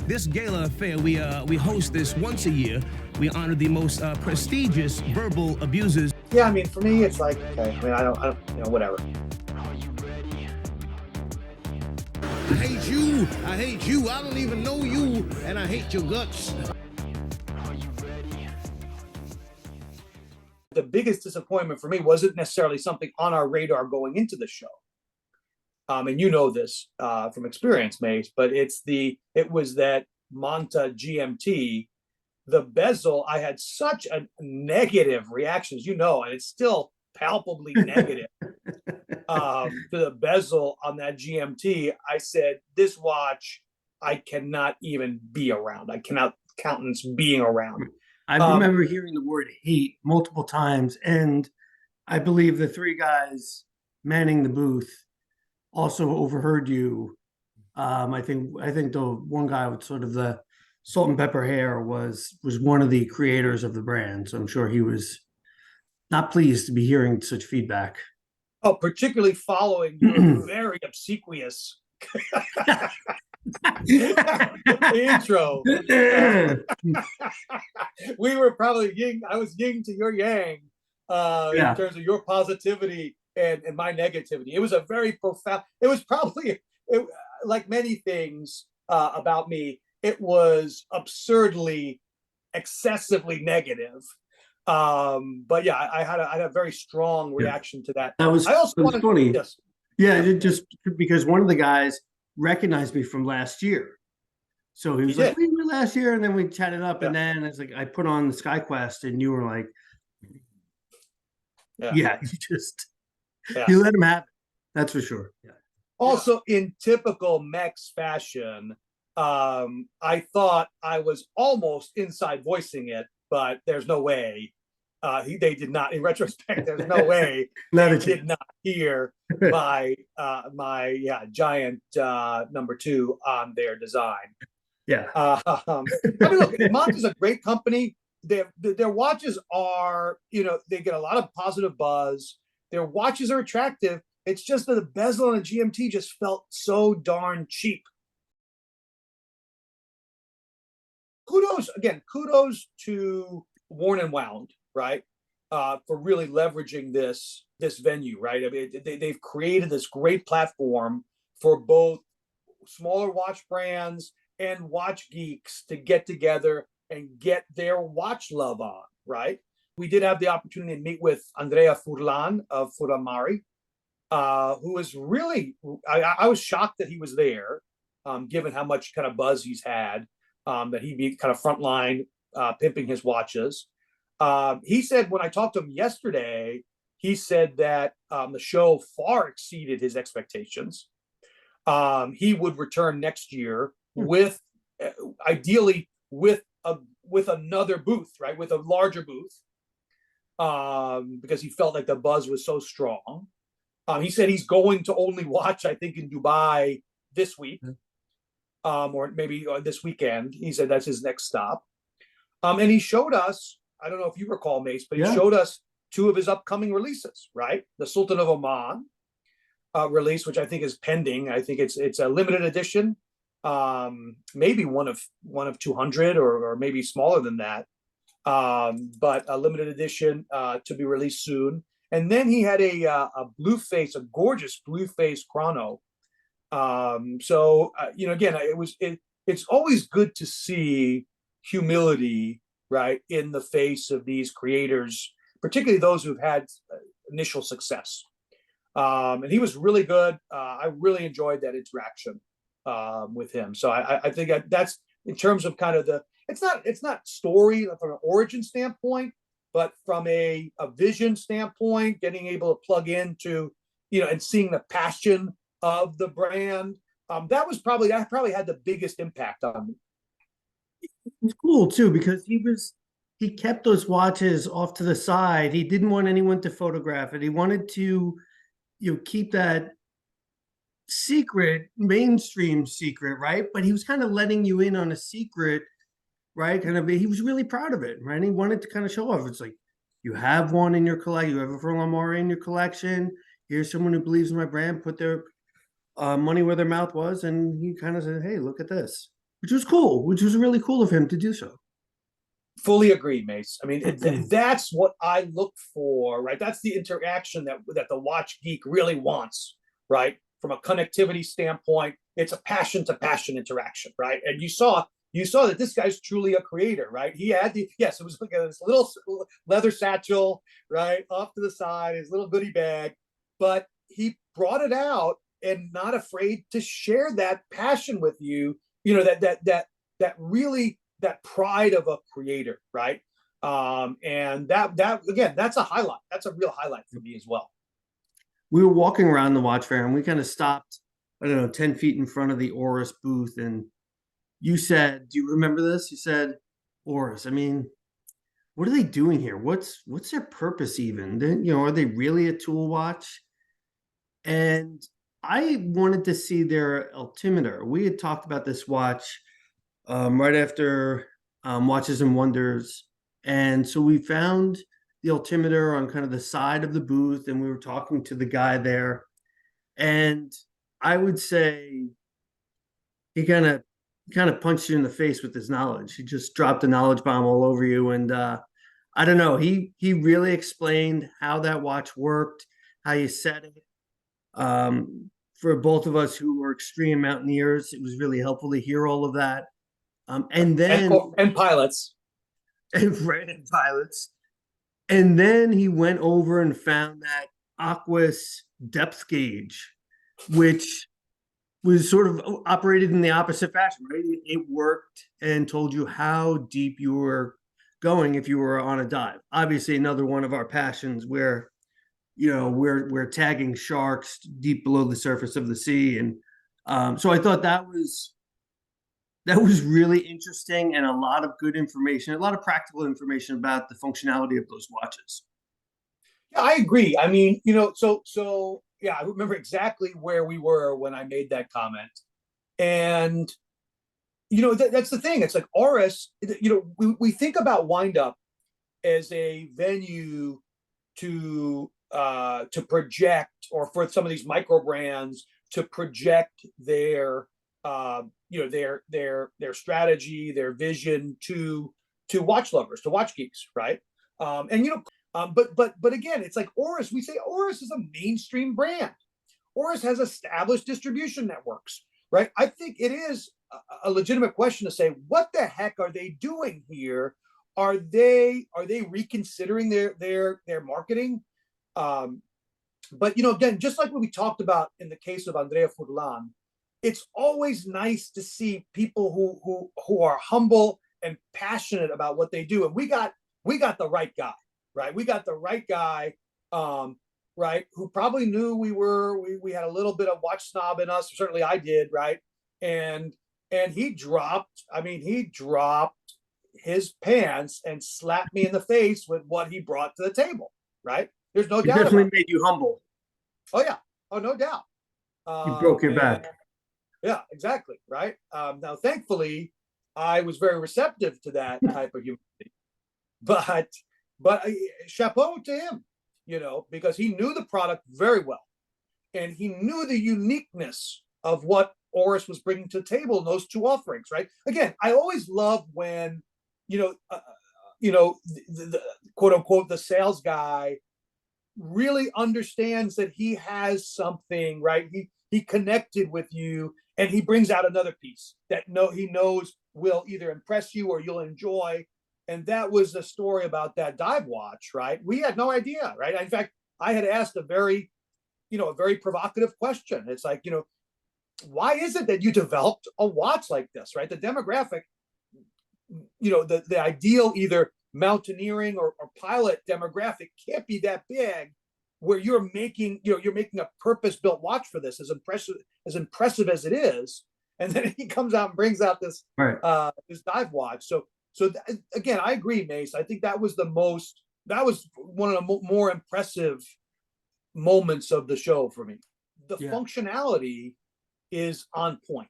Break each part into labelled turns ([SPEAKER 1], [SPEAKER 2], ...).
[SPEAKER 1] This gala affair, we host this once a year. We honor the most prestigious verbal abusers.
[SPEAKER 2] Yeah, I mean, for me, it's like, okay, I mean, I don't, you know, whatever.
[SPEAKER 3] I hate you. I hate you. I don't even know you, and I hate your guts.
[SPEAKER 2] The biggest disappointment for me wasn't necessarily something on our radar going into the show. And you know this from experience, Mase, but it was that Monta GMT, the bezel. I had such a negative reactions, you know, and it's still palpably negative to the bezel on that GMT. I said, this watch, I cannot even be around. I cannot countenance being around.
[SPEAKER 4] I remember hearing the word hate multiple times, and I believe the three guys manning the booth also overheard you. I think the one guy with sort of the salt and pepper hair was one of the creators of the brand, so I'm sure he was not pleased to be hearing such feedback.
[SPEAKER 2] Oh, particularly following your very obsequious intro. We were probably yin. I was yin to your yang in terms of your positivity and my negativity. It was a very profound. It was probably like many things about me. It was absurdly, excessively negative. But yeah, I had a very strong reaction to that.
[SPEAKER 4] That was,
[SPEAKER 2] I also
[SPEAKER 4] was funny.
[SPEAKER 2] Yes.
[SPEAKER 4] Yeah, just because one of the guys recognized me from last year. So he was like, we were last year, and then we chatted up, and then it's like I put on the SkyQuest, and you were like, you let him have it. That's for sure. Yeah.
[SPEAKER 2] Also, in typical Mex fashion, I thought I was almost inside voicing it, but there's no way. They did not. In retrospect, there's no way they did not hear my giant number 2 on their design.
[SPEAKER 4] Yeah.
[SPEAKER 2] I mean, look, Monta's a great company. Their watches are, you know, they get a lot of positive buzz. Their watches are attractive. It's just that the bezel on a GMT just felt so darn cheap. Kudos to Worn and Wound, right? For really leveraging this venue, right? I mean, they've created this great platform for both smaller watch brands and watch geeks to get together and get their watch love on, right? We did have the opportunity to meet with Andrea Furlan of Furmari, who was really, I was shocked that he was there, given how much kind of buzz he's had, that he'd be kind of frontline pimping his watches. He said, when I talked to him yesterday, he said that the show far exceeded his expectations. He would return next year with, ideally, with another booth, right? With a larger booth, because he felt like the buzz was so strong. He said he's going to only watch, I think, in Dubai this week, or maybe this weekend. He said that's his next stop. And he showed us, I don't know if you recall, Mase, but he showed us 2 of his upcoming releases, right? The Sultan of Oman release, which I think is pending. I think it's a limited edition, maybe one of 200 or maybe smaller than that, but a limited edition to be released soon. And then he had a gorgeous blue face chrono. You know, again, it's always good to see humility, right, in the face of these creators, particularly those who've had initial success. And he was really good. I really enjoyed that interaction with him. So I think that's, in terms of kind of it's not story from an origin standpoint, but from a vision standpoint, getting able to plug into, you know, and seeing the passion of the brand. That probably had the biggest impact on me.
[SPEAKER 4] It's cool too, because he kept those watches off to the side. He didn't want anyone to photograph it. He wanted to, you know, keep that secret, mainstream secret, right? But he was kind of letting you in on a secret, right? Kind of, he was really proud of it, right? He wanted to kind of show off. It's like, you have one in your collection, you have a Furmari in your collection. Here's someone who believes in my brand, put their money where their mouth was, and he kind of said, "Hey, look at this." which was cool, which was really cool of him to do so.
[SPEAKER 2] Fully agree, Mace. I mean, that's what I look for, right? That's the interaction that the watch geek really wants, right? From a connectivity standpoint, it's a passion to passion interaction, right? And you saw that this guy's truly a creator, right? He had it was like this little leather satchel, right, off to the side, his little goodie bag, but he brought it out and not afraid to share that passion with you, that really, that pride of a creator, right? And that again, that's a highlight. That's a real highlight for me as well.
[SPEAKER 4] We were walking around the watch fair and we kind of stopped, I don't know, 10 feet in front of the Oris booth. And you said, do you remember this? You said, Oris, I mean, what are they doing here? What's their purpose even? Are they really a tool watch? And I wanted to see their altimeter. We had talked about this watch right after Watches and Wonders. And so we found the altimeter on kind of the side of the booth, and we were talking to the guy there. And I would say he kind of punched you in the face with his knowledge. He just dropped a knowledge bomb all over you. And I don't know, he really explained how that watch worked, how you set it. For both of us who were extreme mountaineers, it was really helpful to hear all of that. And then
[SPEAKER 2] and pilots.
[SPEAKER 4] and pilots. And then he went over and found that Aqua's depth gauge, which was sort of operated in the opposite fashion, right? It worked and told you how deep you were going if you were on a dive. Obviously, another one of our passions where, we're tagging sharks deep below the surface of the sea. And so I thought that was really interesting and a lot of good information, a lot of practical information about the functionality of those watches.
[SPEAKER 2] Yeah, I agree. I mean, so yeah, I remember exactly where we were when I made that comment. And, that's the thing. It's like Oris, we think about Windup as a venue to project, or for some of these micro brands to project their their strategy, their vision to watch lovers, to watch geeks, right? But again, it's like Oris. We say Oris is a mainstream brand. Oris has established distribution networks, right? I think it is a legitimate question to say, what the heck are they doing here? Are they reconsidering their marketing? But again, just like what we talked about in the case of Andrea Furlan, it's always nice to see people who are humble and passionate about what they do. And we got the right guy, right? We got the right guy, right? Who probably knew we had a little bit of watch snob in us. Certainly I did, right? And he dropped his pants and slapped me in the face with what he brought to the table, right? There's no doubt.
[SPEAKER 4] It definitely made you humble.
[SPEAKER 2] Oh yeah. Oh, no doubt.
[SPEAKER 4] You broke your back.
[SPEAKER 2] Yeah, exactly. Right. Now, thankfully, I was very receptive to that type of humility, but chapeau to him, because he knew the product very well, and he knew the uniqueness of what Oris was bringing to the table in those two offerings. Right. Again, I always love when, the quote unquote the sales guy really understands that he has something, right? He connected with you, and he brings out another piece that he knows will either impress you or you'll enjoy. And that was the story about that dive watch, right? We had no idea, right? In fact, I had asked a very provocative question. It's like, why is it that you developed a watch like this, right? The demographic, the ideal either mountaineering or pilot demographic can't be that big, where you're making a purpose-built watch for this, as impressive as it is. And then he comes out and brings out this this dive watch. So again, I agree, Mace. I think that was one of the more impressive moments of the show for me. The functionality is on point,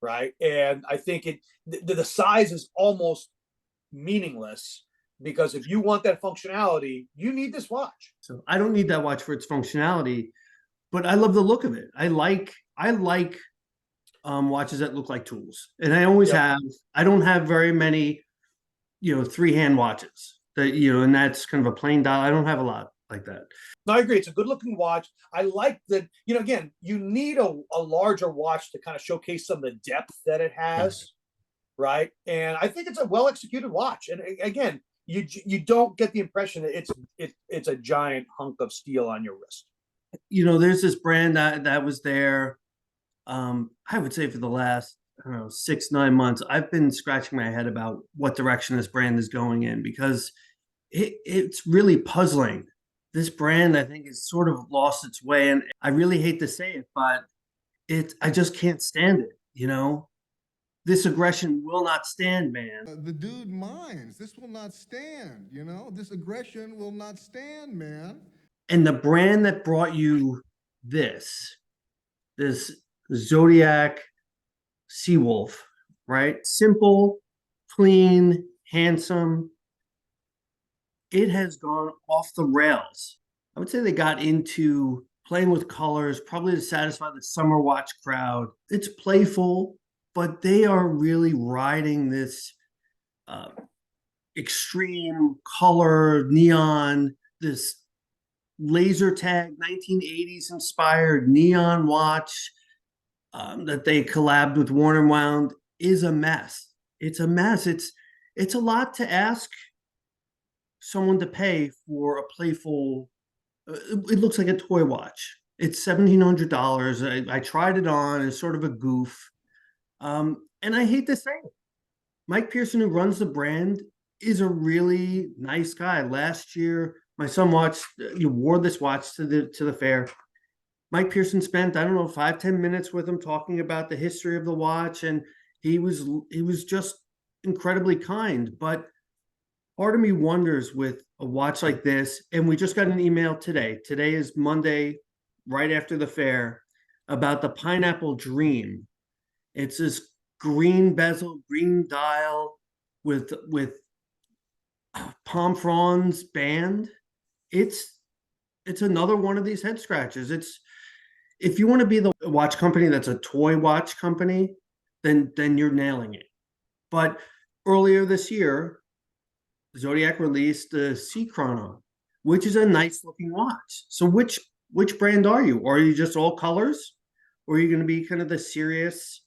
[SPEAKER 2] right? And I think the size is almost meaningless, because if you want that functionality, you need this watch.
[SPEAKER 4] So I don't need that watch for its functionality, but I love the look of it. I like watches that look like tools, and I always have. I don't have very many, 3-hand watches that and that's kind of a plain dial. I don't have a lot like that.
[SPEAKER 2] No, I agree. It's a good looking watch. I like that, again, you need a larger watch to kind of showcase some of the depth that it has, right? And I think it's a well executed watch. And again, you don't get the impression that it's a giant hunk of steel on your wrist.
[SPEAKER 4] There's this brand that was there. I would say for the last, I don't know, 6-9 months, I've been scratching my head about what direction this brand is going in, because it's really puzzling. This brand, I think, has sort of lost its way, and I really hate to say it, but I just can't stand it. This aggression will not stand, man.
[SPEAKER 3] The dude minds. This will not stand, This aggression will not stand, man.
[SPEAKER 4] And the brand that brought you this Zodiac Seawolf, right? Simple, clean, handsome. It has gone off the rails. I would say they got into playing with colors, probably to satisfy the summer watch crowd. It's playful, but they are really riding this extreme color, neon, this laser tag 1980s inspired neon watch that they collabed with Worn and Wound is a mess. It's a mess. It's a lot to ask someone to pay for a playful. It looks like a toy watch. It's $1,700. I tried it on. It's sort of a goof, and I hate to say it. Mike Pearson, who runs the brand, is a really nice guy. Last year, my son wore this watch to the fair. Mike Pearson spent, I don't know, 5-10 minutes with him talking about the history of the watch, and he was just incredibly kind. But part of me wonders, with a watch like this, and we just got an email today. Today is Monday, right after the fair, about the Pineapple Dream. It's this green bezel, green dial with palm fronds band. It's another one of these head scratches. If you want to be the watch company that's a toy watch company, then you're nailing it. But earlier this year, Zodiac released the Sea Chrono, which is a nice looking watch. So which brand are you? Or are you just all colors? Or are you going to be kind of the serious?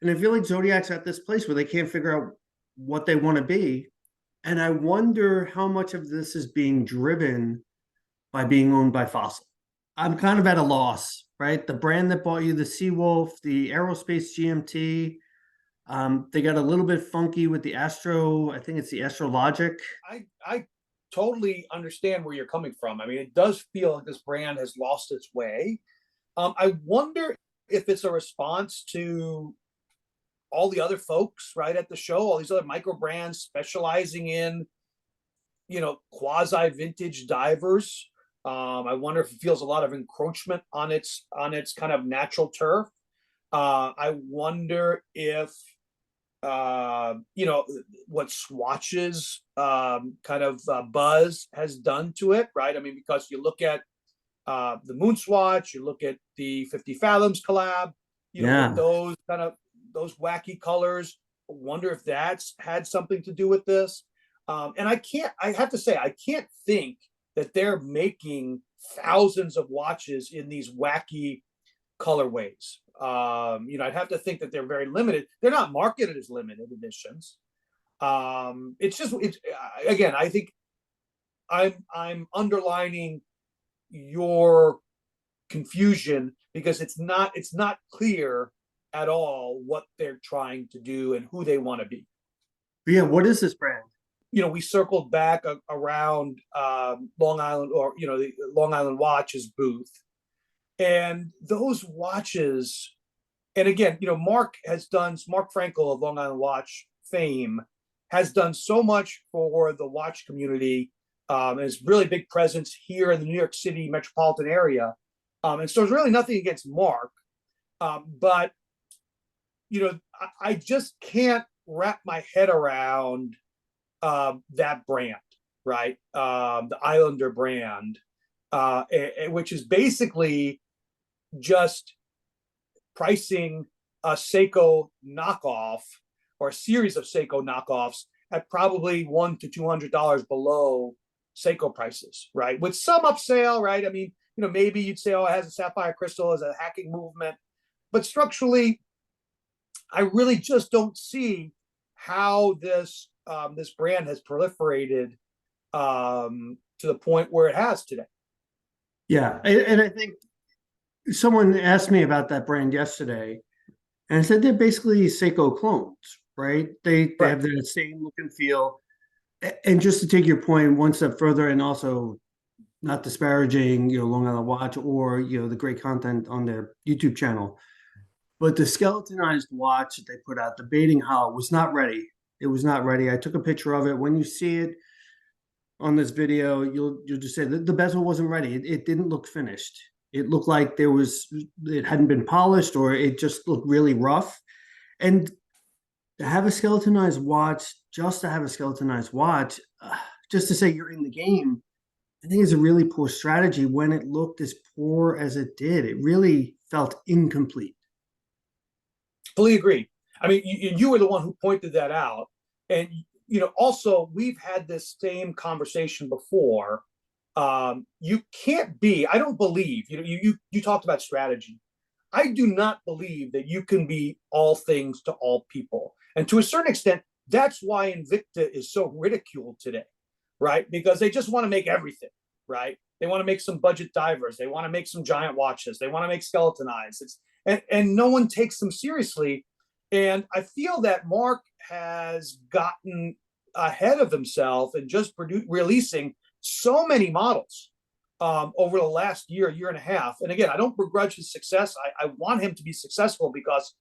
[SPEAKER 4] And I feel like Zodiac's at this place where they can't figure out what they want to be. And I wonder how much of this is being driven by being owned by Fossil. I'm kind of at a loss, right? The brand that bought you the Seawolf, the Aerospace GMT, they got a little bit funky with the I think it's the Astrologic.
[SPEAKER 2] I totally understand where you're coming from. I mean, it does feel like this brand has lost its way. I wonder if it's a response to all the other folks, right, at the show, all these other micro brands specializing in, quasi vintage divers. I wonder if it feels a lot of encroachment on its kind of natural turf. I wonder if what Swatch's kind of buzz has done to it, right? I mean, because you look at the Moon Swatch, you look at the 50 Fathoms collab, with those wacky colors. I wonder if that's had something to do with this. And I have to say, I can't think that they're making thousands of watches in these wacky colorways. I'd have to think that they're very limited. They're not marketed as limited editions. Again, I think I'm underlining your confusion, because it's not clear at all what they're trying to do and who they want to be.
[SPEAKER 4] Yeah, what is this brand?
[SPEAKER 2] We circled back around Long Island, or the Long Island Watches booth, and those watches. And again, Mark Frankel of Long Island Watch fame has done so much for the watch community, and his really big presence here in the New York City metropolitan area. And so there's really nothing against Mark, but I just can't wrap my head around that brand, right? The Islander brand, which is basically just pricing a Seiko knockoff or a series of Seiko knockoffs at probably $100 to $200 below Seiko prices, right? With some upsale, right? I mean, maybe you'd say, oh, it has a sapphire crystal as a hacking movement, but structurally, I really just don't see how this this brand has proliferated to the point where it has today.
[SPEAKER 4] Yeah, and I think someone asked me about that brand yesterday, and I said they're basically Seiko clones, right? They
[SPEAKER 2] Right.
[SPEAKER 4] have the same look and feel. And just to take your point one step further, and also not disparaging, Long Island Watch or the great content on their YouTube channel, but the skeletonized watch that they put out, the baiting hollow, was not ready. It was not ready. I took a picture of it. When you see it on this video, you'll just say that the bezel wasn't ready. It didn't look finished. It looked like it hadn't been polished, or it just looked really rough. And to have a skeletonized watch, just to have a skeletonized watch, just to say you're in the game, I think is a really poor strategy when it looked as poor as it did. It really felt incomplete.
[SPEAKER 2] Fully agree. I mean, you were the one who pointed that out. And, also, we've had this same conversation before. You can't be, I don't believe, you talked about strategy. I do not believe that you can be all things to all people. And to a certain extent, that's why Invicta is so ridiculed today, right? Because they just want to make everything, right? They want to make some budget divers. They want to make some giant watches. They want to make skeletonized. And no one takes them seriously. And I feel that Mark has gotten ahead of himself and just releasing so many models over the last year and a half. And again, I don't begrudge his success. I want him to be successful, because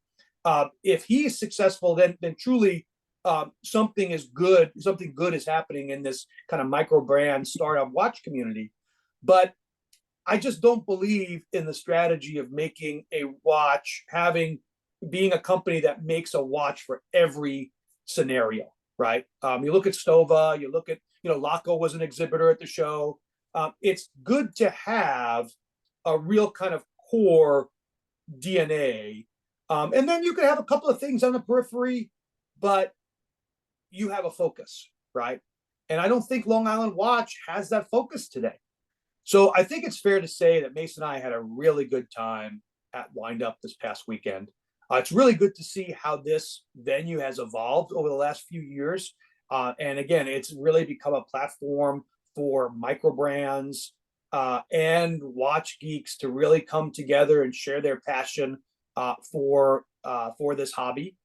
[SPEAKER 2] if he is successful, then truly something good is happening in this kind of micro brand startup watch community. But I just don't believe in the strategy of making a watch, being a company that makes a watch for every scenario, right? You look at Stova, you look at, Laco was an exhibitor at the show. It's good to have a real kind of core DNA. And then you can have a couple of things on the periphery, but you have a focus, right? And I don't think Long Island Watch has that focus today. So I think it's fair to say that Mase and I had a really good time at Windup this past weekend. It's really good to see how this venue has evolved over the last few years. And again, it's really become a platform for micro brands and watch geeks to really come together and share their passion for this hobby.